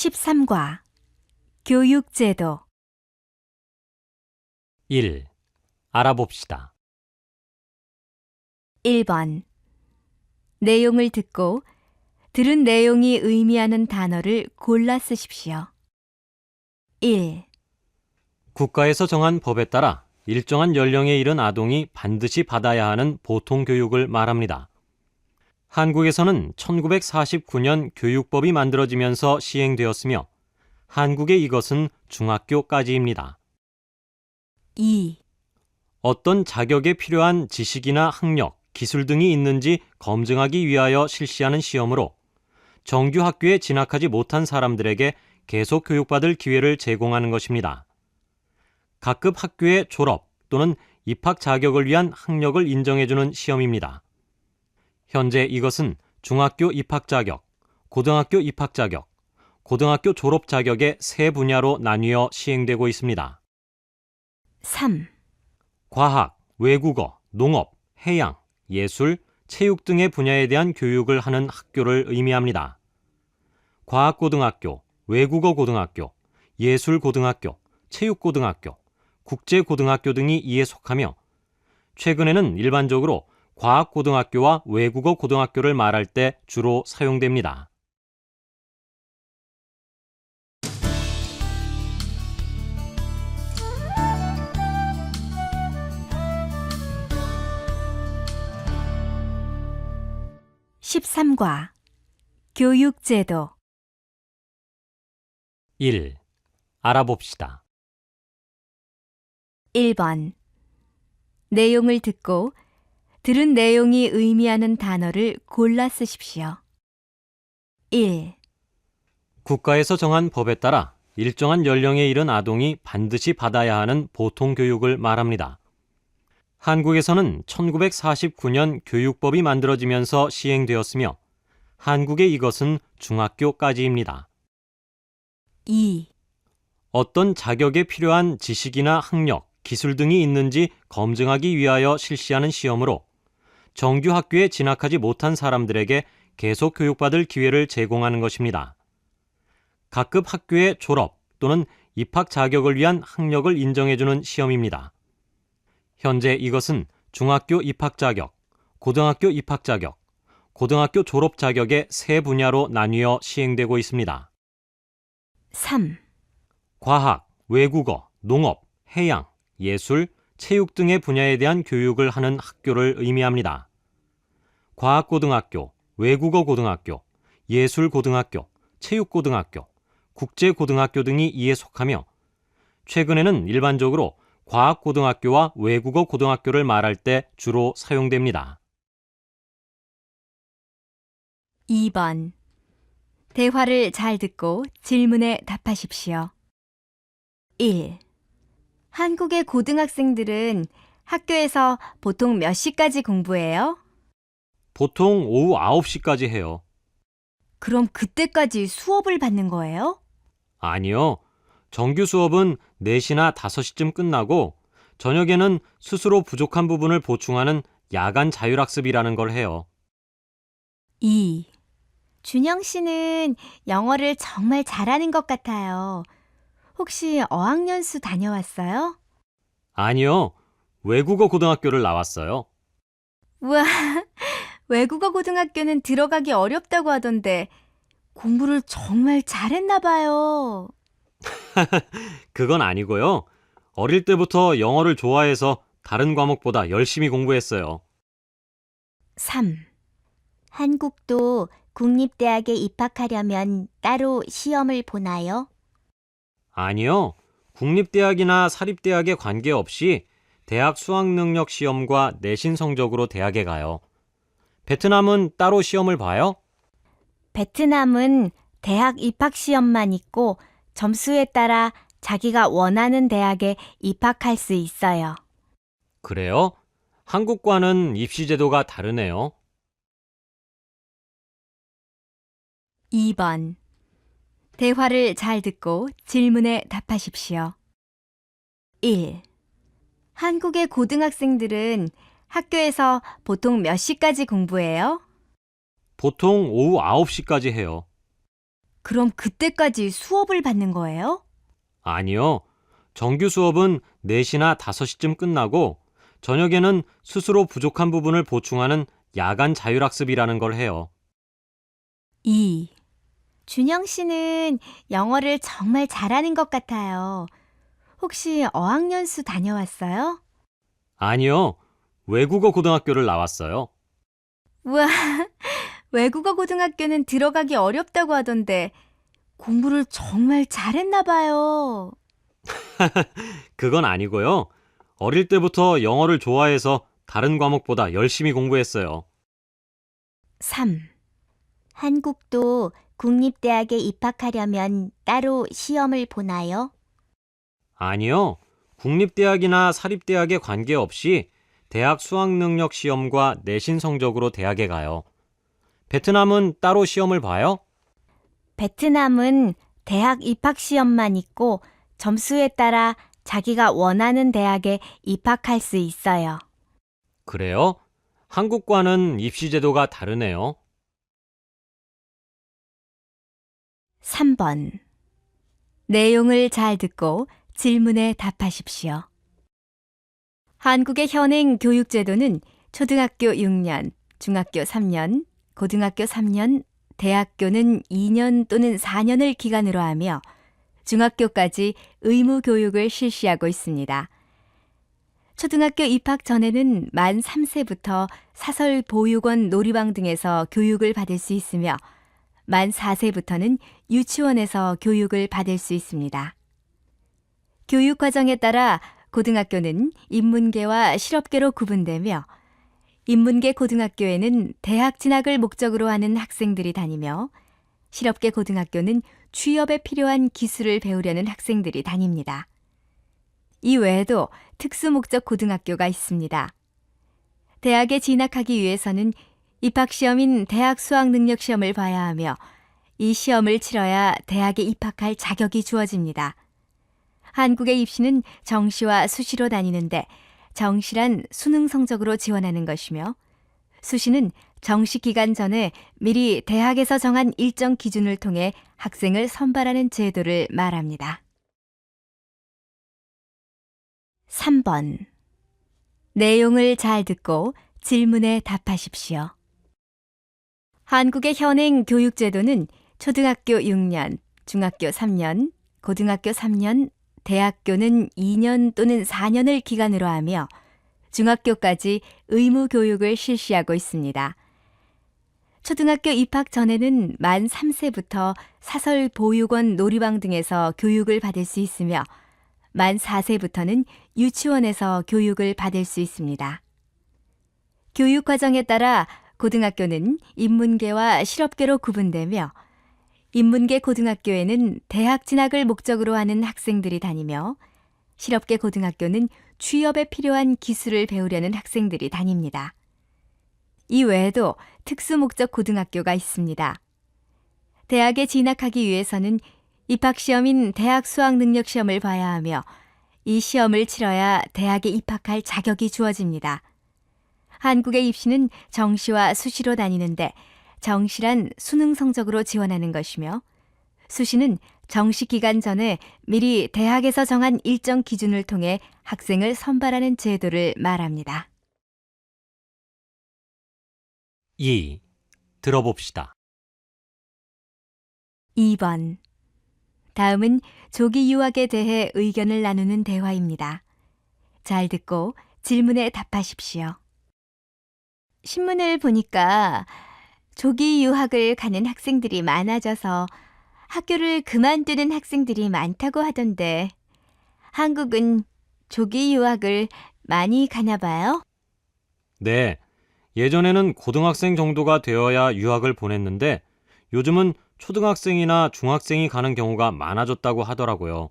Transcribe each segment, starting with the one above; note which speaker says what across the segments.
Speaker 1: 13과 교육제도
Speaker 2: 1. 알아봅시다.
Speaker 1: 1번 내용을 듣고 들은 내용이 의미하는 단어를 골라 쓰십시오. 1.
Speaker 2: 국가에서 정한 법에 따라 일정한 연령에 이른 아동이 반드시 받아야 하는 보통교육을 말합니다. 한국에서는 1949년 교육법이 만들어지면서 시행되었으며 한국의 이것은 중학교까지입니다.
Speaker 1: 2.
Speaker 2: 어떤 자격에 필요한 지식이나 학력, 기술 등이 있는지 검증하기 위하여 실시하는 시험으로 정규 학교에 진학하지 못한 사람들에게 계속 교육받을 기회를 제공하는 것입니다. 각급 학교의 졸업 또는 입학 자격을 위한 학력을 인정해주는 시험입니다. 현재 이것은 중학교 입학 자격, 고등학교 입학 자격, 고등학교 졸업 자격의 세 분야로 나뉘어 시행되고 있습니다.
Speaker 1: 3.
Speaker 2: 과학, 외국어, 농업, 해양, 예술, 체육 등의 분야에 대한 교육을 하는 학교를 의미합니다. 과학고등학교, 외국어고등학교, 예술고등학교, 체육고등학교, 국제고등학교 등이 이에 속하며 최근에는 일반적으로 과학고등학교와 외국어고등학교를 말할 때 주로 사용됩니다.
Speaker 1: (13과) 교육제도
Speaker 2: 1. 알아봅시다.
Speaker 1: 1번 내용을 듣고 들은 내용이 의미하는 단어를 골라 쓰십시오. 1.
Speaker 2: 국가에서 정한 법에 따라 일정한 연령에 이른 아동이 반드시 받아야 하는 보통교육을 말합니다. 한국에서는 1949년 교육법이 만들어지면서 시행되었으며 한국의 이것은 중학교까지입니다.
Speaker 1: 2.
Speaker 2: 어떤 자격에 필요한 지식이나 학력, 기술 등이 있는지 검증하기 위하여 실시하는 시험으로 정규 학교에 진학하지 못한 사람들에게 계속 교육받을 기회를 제공하는 것입니다. 각급 학교의 졸업 또는 입학 자격을 위한 학력을 인정해주는 시험입니다. 현재 이것은 중학교 입학 자격, 고등학교 입학 자격, 고등학교 졸업 자격의 세 분야로 나뉘어 시행되고 있습니다.
Speaker 1: 3.
Speaker 2: 과학, 외국어, 농업, 해양, 예술, 체육 등의 분야에 대한 교육을 하는 학교를 의미합니다. 과학고등학교, 외국어고등학교, 예술고등학교, 체육고등학교, 국제고등학교 등이 이에 속하며 최근에는 일반적으로 과학고등학교와 외국어고등학교를 말할 때 주로 사용됩니다.
Speaker 1: 2번 대화를 잘 듣고 질문에 답하십시오. 1. 한국의 고등학생들은 학교에서 보통 몇 시까지 공부해요?
Speaker 2: 보통 오후 9시까지 해요.
Speaker 1: 그럼 그때까지 수업을 받는 거예요?
Speaker 2: 아니요. 정규 수업은 4시나 5시쯤 끝나고 저녁에는 스스로 부족한 부분을 보충하는 야간 자율학습이라는 걸 해요.
Speaker 1: 2. 준영 씨는 영어를 정말 잘하는 것 같아요. 혹시 어학연수 다녀왔어요?
Speaker 2: 아니요. 외국어 고등학교를 나왔어요.
Speaker 1: 우와, 외국어 고등학교는 들어가기 어렵다고 하던데 공부를 정말 잘했나 봐요.
Speaker 2: 그건 아니고요. 어릴 때부터 영어를 좋아해서 다른 과목보다 열심히 공부했어요.
Speaker 1: 3. 한국도 국립대학에 입학하려면 따로 시험을 보나요?
Speaker 2: 아니요. 국립대학이나 사립대학에 관계없이 대학 수학능력 시험과 내신 성적으로 대학에 가요. 베트남은 따로 시험을 봐요?
Speaker 1: 베트남은 대학 입학 시험만 있고 점수에 따라 자기가 원하는 대학에 입학할 수 있어요.
Speaker 2: 그래요? 한국과는 입시 제도가 다르네요.
Speaker 1: 2번 대화를 잘 듣고 질문에 답하십시오. 1. 한국의 고등학생들은 학교에서 보통 몇 시까지 공부해요?
Speaker 2: 보통 오후 9시까지 해요.
Speaker 1: 그럼 그때까지 수업을 받는 거예요?
Speaker 2: 아니요. 정규 수업은 4시나 5시쯤 끝나고 저녁에는 스스로 부족한 부분을 보충하는 야간 자율학습이라는 걸 해요.
Speaker 1: 2. 준영 씨는 영어를 정말 잘하는 것 같아요. 혹시 어학연수 다녀왔어요?
Speaker 2: 아니요. 외국어 고등학교를 나왔어요.
Speaker 1: 우와, 외국어 고등학교는 들어가기 어렵다고 하던데 공부를 정말 잘했나 봐요.
Speaker 2: 그건 아니고요. 어릴 때부터 영어를 좋아해서 다른 과목보다 열심히 공부했어요.
Speaker 1: 3. 한국도 국립대학에 입학하려면 따로 시험을 보나요?
Speaker 2: 아니요. 국립대학이나 사립대학에 관계없이 대학 수학능력 시험과 내신 성적으로 대학에 가요. 베트남은 따로 시험을 봐요?
Speaker 1: 베트남은 대학 입학 시험만 있고 점수에 따라 자기가 원하는 대학에 입학할 수 있어요.
Speaker 2: 그래요? 한국과는 입시 제도가 다르네요.
Speaker 1: 3번. 내용을 잘 듣고 질문에 답하십시오. 한국의 현행 교육제도는 초등학교 6년, 중학교 3년, 고등학교 3년, 대학교는 2년 또는 4년을 기간으로 하며 중학교까지 의무 교육을 실시하고 있습니다. 초등학교 입학 전에는 만 3세부터 사설 보육원 놀이방 등에서 교육을 받을 수 있으며 만 4세부터는 유치원에서 교육을 받을 수 있습니다. 교육 과정에 따라 고등학교는 인문계와 실업계로 구분되며 인문계 고등학교에는 대학 진학을 목적으로 하는 학생들이 다니며 실업계 고등학교는 취업에 필요한 기술을 배우려는 학생들이 다닙니다. 이 외에도 특수목적 고등학교가 있습니다. 대학에 진학하기 위해서는 입학시험인 대학 수학능력시험을 봐야 하며 이 시험을 치러야 대학에 입학할 자격이 주어집니다. 한국의 입시는 정시와 수시로 나뉘는데 정시란 수능 성적으로 지원하는 것이며 수시는 정시 기간 전에 미리 대학에서 정한 일정 기준을 통해 학생을 선발하는 제도를 말합니다. 3번. 내용을 잘 듣고 질문에 답하십시오. 한국의 현행 교육제도는 초등학교 6년, 중학교 3년, 고등학교 3년, 대학교는 2년 또는 4년을 기간으로 하며 중학교까지 의무 교육을 실시하고 있습니다. 초등학교 입학 전에는 만 3세부터 사설 보육원 놀이방 등에서 교육을 받을 수 있으며 만 4세부터는 유치원에서 교육을 받을 수 있습니다. 교육 과정에 따라 고등학교는 인문계와 실업계로 구분되며 인문계 고등학교에는 대학 진학을 목적으로 하는 학생들이 다니며 실업계 고등학교는 취업에 필요한 기술을 배우려는 학생들이 다닙니다. 이 외에도 특수목적 고등학교가 있습니다. 대학에 진학하기 위해서는 입학시험인 대학 수학능력시험을 봐야 하며 이 시험을 치러야 대학에 입학할 자격이 주어집니다. 한국의 입시는 정시와 수시로 나뉘는데 정시란 수능 성적으로 지원하는 것이며 수시는 정시 기간 전에 미리 대학에서 정한 일정 기준을 통해 학생을 선발하는 제도를 말합니다.
Speaker 2: 2. 들어봅시다.
Speaker 1: 2번. 다음은 조기 유학에 대해 의견을 나누는 대화입니다. 잘 듣고 질문에 답하십시오. 신문을 보니까 조기 유학을 가는 학생들이 많아져서 학교를 그만두는 학생들이 많다고 하던데 한국은 조기 유학을 많이 가나 봐요?
Speaker 2: 네. 예전에는 고등학생 정도가 되어야 유학을 보냈는데 요즘은 초등학생이나 중학생이 가는 경우가 많아졌다고 하더라고요.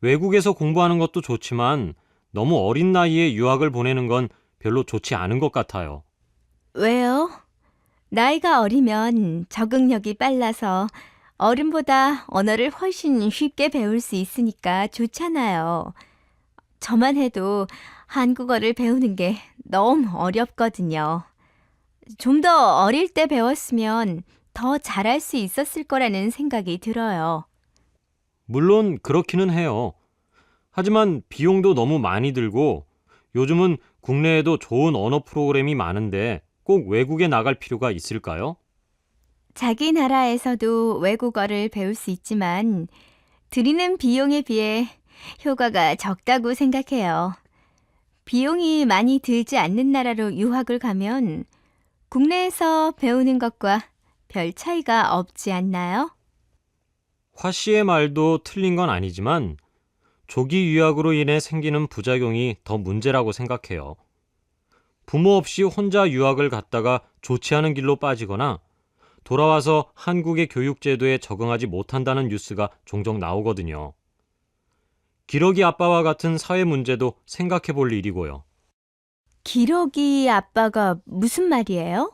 Speaker 2: 외국에서 공부하는 것도 좋지만 너무 어린 나이에 유학을 보내는 건 별로 좋지 않은 것 같아요.
Speaker 1: 왜요? 나이가 어리면 적응력이 빨라서 어른보다 언어를 훨씬 쉽게 배울 수 있으니까 좋잖아요. 저만 해도 한국어를 배우는 게 너무 어렵거든요. 좀 더 어릴 때 배웠으면 더 잘할 수 있었을 거라는 생각이 들어요.
Speaker 2: 물론 그렇기는 해요. 하지만 비용도 너무 많이 들고 요즘은 국내에도 좋은 언어 프로그램이 많은데 꼭 외국에 나갈 필요가 있을까요?
Speaker 1: 자기 나라에서도 외국어를 배울 수 있지만 들이는 비용에 비해 효과가 적다고 생각해요. 비용이 많이 들지 않는 나라로 유학을 가면 국내에서 배우는 것과 별 차이가 없지 않나요?
Speaker 2: 화 씨의 말도 틀린 건 아니지만 조기 유학으로 인해 생기는 부작용이 더 문제라고 생각해요. 부모 없이 혼자 유학을 갔다가 좋지 않은 길로 빠지거나 돌아와서 한국의 교육제도에 적응하지 못한다는 뉴스가 종종 나오거든요. 기러기 아빠와 같은 사회 문제도 생각해 볼 일이고요.
Speaker 1: 기러기 아빠가 무슨 말이에요?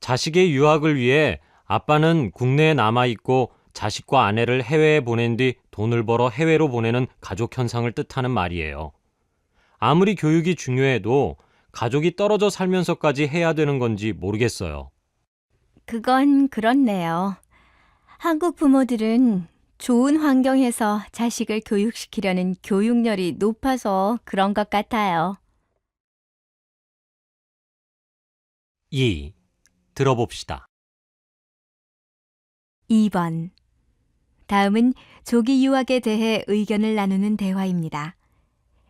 Speaker 2: 자식의 유학을 위해 아빠는 국내에 남아있고 자식과 아내를 해외에 보낸 뒤 돈을 벌어 해외로 보내는 가족 현상을 뜻하는 말이에요. 아무리 교육이 중요해도 가족이 떨어져 살면서까지 해야 되는 건지 모르겠어요.
Speaker 1: 그건 그렇네요. 한국 부모들은 좋은 환경에서 자식을 교육시키려는 교육열이 높아서 그런 것 같아요.
Speaker 2: 2. 들어봅시다.
Speaker 1: 2번. 다음은 조기 유학에 대해 의견을 나누는 대화입니다.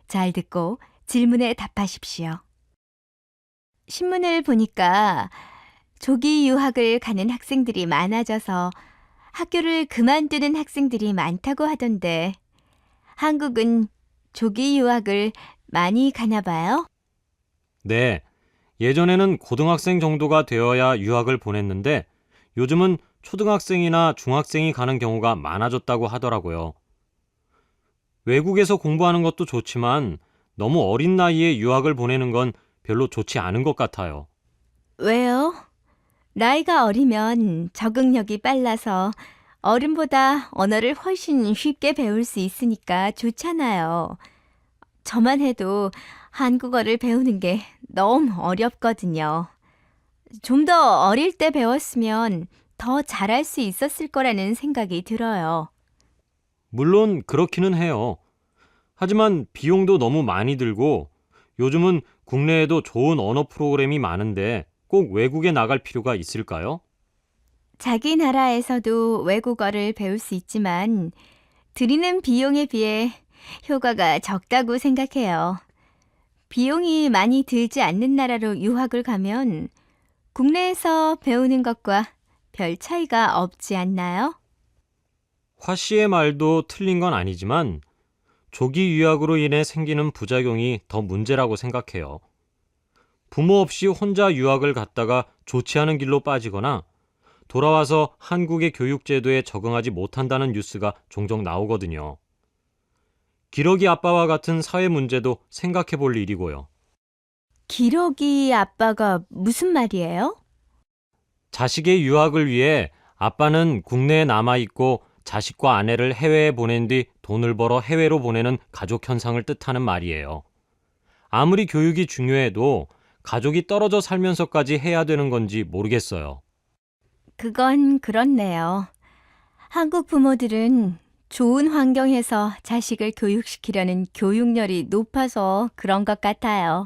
Speaker 1: 잘 듣고 질문에 답하십시오. 신문을 보니까 조기 유학을 가는 학생들이 많아져서 학교를 그만두는 학생들이 많다고 하던데 한국은 조기 유학을 많이 가나 봐요?
Speaker 2: 네, 예전에는 고등학생 정도가 되어야 유학을 보냈는데 요즘은 초등학생이나 중학생이 가는 경우가 많아졌다고 하더라고요. 외국에서 공부하는 것도 좋지만 너무 어린 나이에 유학을 보내는 건 별로 좋지 않은 것 같아요.
Speaker 1: 왜요? 나이가 어리면 적응력이 빨라서 어른보다 언어를 훨씬 쉽게 배울 수 있으니까 좋잖아요. 저만 해도 한국어를 배우는 게 너무 어렵거든요. 좀 더 어릴 때 배웠으면 더 잘할 수 있었을 거라는 생각이 들어요.
Speaker 2: 물론 그렇기는 해요. 하지만 비용도 너무 많이 들고 요즘은 국내에도 좋은 언어 프로그램이 많은데 꼭 외국에 나갈 필요가 있을까요?
Speaker 1: 자기 나라에서도 외국어를 배울 수 있지만 들이는 비용에 비해 효과가 적다고 생각해요. 비용이 많이 들지 않는 나라로 유학을 가면 국내에서 배우는 것과 별 차이가 없지 않나요?
Speaker 2: 화 씨의 말도 틀린 건 아니지만 조기 유학으로 인해 생기는 부작용이 더 문제라고 생각해요. 부모 없이 혼자 유학을 갔다가 좋지 않은 길로 빠지거나 돌아와서 한국의 교육제도에 적응하지 못한다는 뉴스가 종종 나오거든요. 기러기 아빠와 같은 사회 문제도 생각해 볼 일이고요.
Speaker 1: 기러기 아빠가 무슨 말이에요?
Speaker 2: 자식의 유학을 위해 아빠는 국내에 남아있고 자식과 아내를 해외에 보낸 뒤 돈을 벌어 해외로 보내는 가족 현상을 뜻하는 말이에요. 아무리 교육이 중요해도 가족이 떨어져 살면서까지 해야 되는 건지 모르겠어요.
Speaker 1: 그건 그렇네요. 한국 부모들은 좋은 환경에서 자식을 교육시키려는 교육열이 높아서 그런 것 같아요.